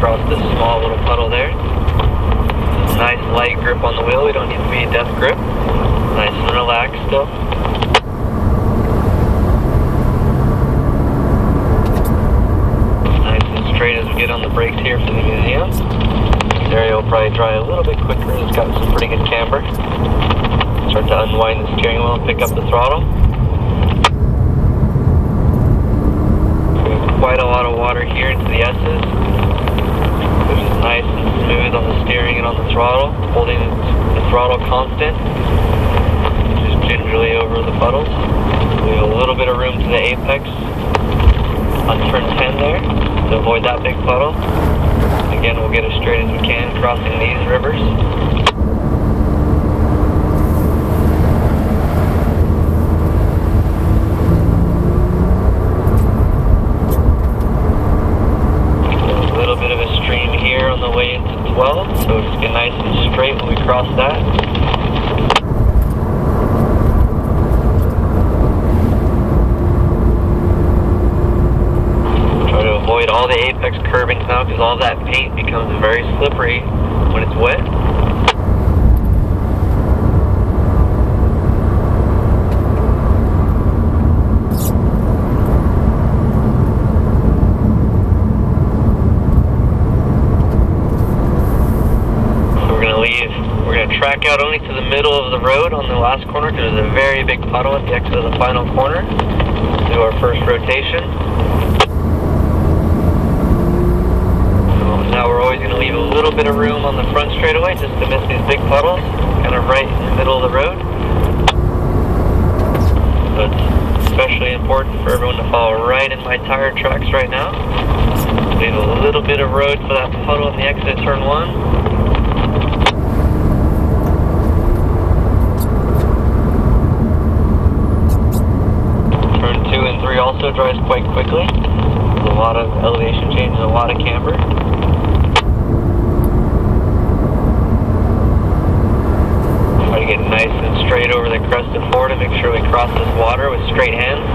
across this small little puddle there. Nice light grip on the wheel. We don't need to be a death grip. Nice and relaxed still. Nice and straight as we get on the brakes here for the museum. This area will probably dry a little bit quicker. It's got some pretty good camber. Start to unwind the steering wheel and pick up the throttle. Quite a lot of water here into the S's, which is nice and smooth on the steering and on the throttle, holding the throttle constant, just gingerly over the puddles. We have a little bit of room to the apex on turn 10 there to avoid that big puddle. Again, we'll get as straight as we can crossing these rivers. On the way into 12, so just get nice and straight when we cross that. Try to avoid all the apex curbings now because all that paint becomes very slippery when it's wet. We're going to track out only to the middle of the road on the last corner because there's a very big puddle at the exit of the final corner. Do our first rotation. Now we're always going to leave a little bit of room on the front straightaway just to miss these big puddles, kind of right in the middle of the road. So it's especially important for everyone to follow right in my tire tracks right now. Leave a little bit of road for that puddle on the exit of turn 1. Also dries quite quickly. There's a lot of elevation change and a lot of camber. Try to get nice and straight over the crest of Florida. Make sure we cross this water with straight hands.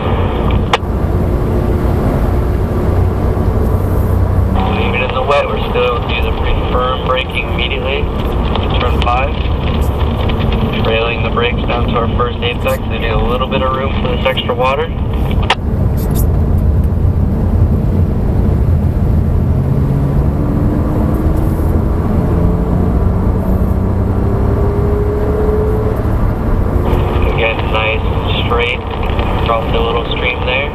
Even in the wet, we're still able to use a pretty firm braking immediately to turn 5. Trailing the brakes down to our first apex. They need a little bit of room for this extra water. Straight across the little stream there.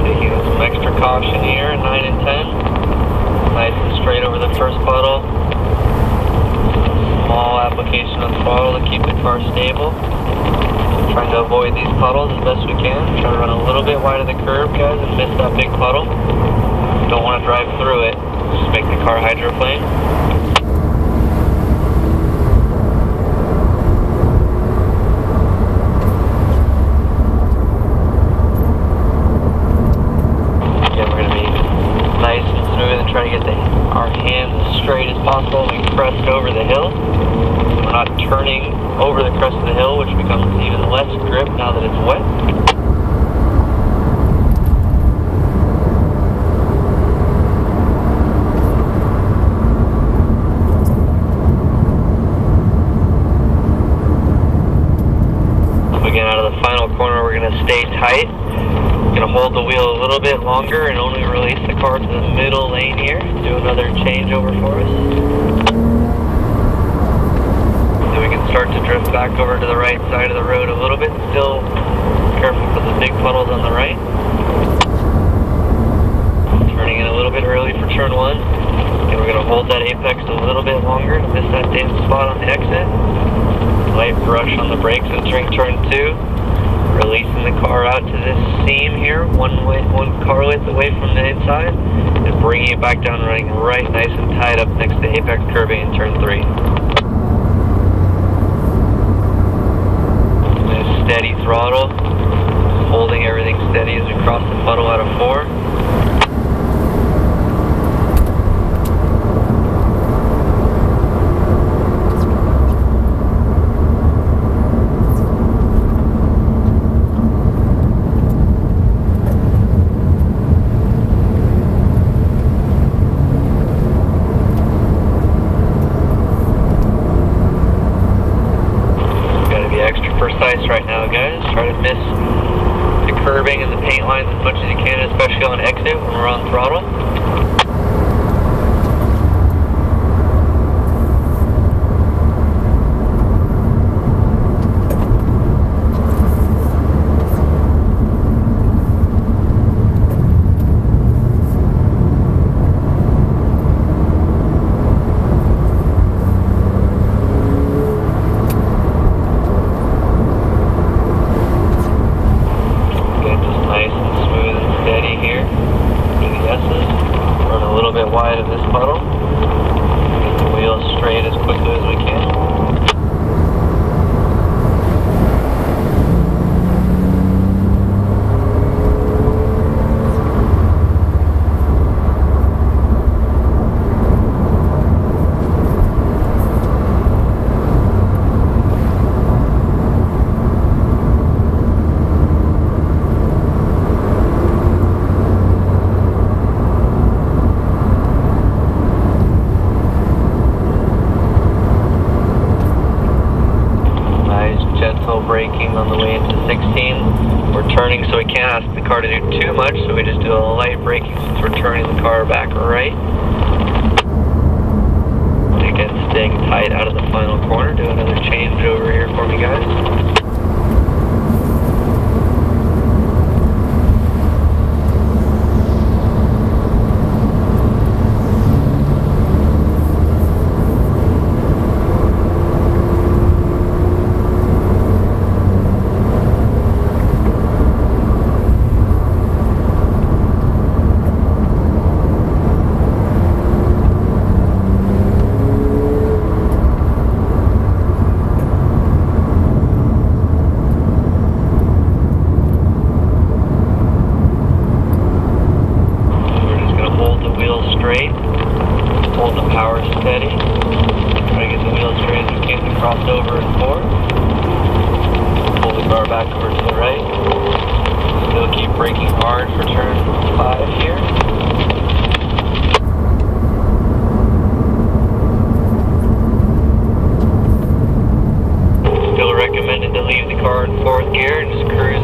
Taking some extra caution here, 9 and 10. Nice and straight over the first puddle. Small application of throttle to keep the car stable. Trying to avoid these puddles as best we can. Try to run a little bit wide of the curb, guys, and miss that big puddle. Don't want to drive through it. Just make the car hydroplane. Again, we're going to be nice and smooth and try to get our hands as straight as possible when we crest over the hill. We're not turning over the crest of the hill, which becomes even less grip now that it's wet. Again, out of the final corner, we're going to stay tight. We're going to hold the wheel a little bit longer and only release the car to the middle lane here. Do another changeover for us. Then we can start to drift back over to the right side of the road a little bit. Still careful for the big puddles on the right. Turning in a little bit early for turn 1. And we're going to hold that apex a little bit longer to miss that damn spot on the exit. Light brush on the brakes entering turn 2. Releasing the car out to this seam here, one car width away from the inside, and bringing it back down, running right nice and tight up next to apex curbing in turn 3. Nice steady throttle, Holding everything steady as we cross the puddle out of 4. Precise right now, guys. Try to miss the curving and the paint lines as much as you can, especially on exit when we're on throttle. Wide of this puddle. Get the wheels straight as quickly as we can. Braking on the way into 16. We're turning, so we can't ask the car to do too much, so we just do a light braking since we're turning the car back right. Again, staying tight out of the final corner. Do another change over here for me, guys. Hold the power steady. Try to get the wheels straight as we can to cross over in 4. Pull the car back over to the right. Still keep braking hard for turn 5 here. Still recommended to leave the car in 4th gear and just cruise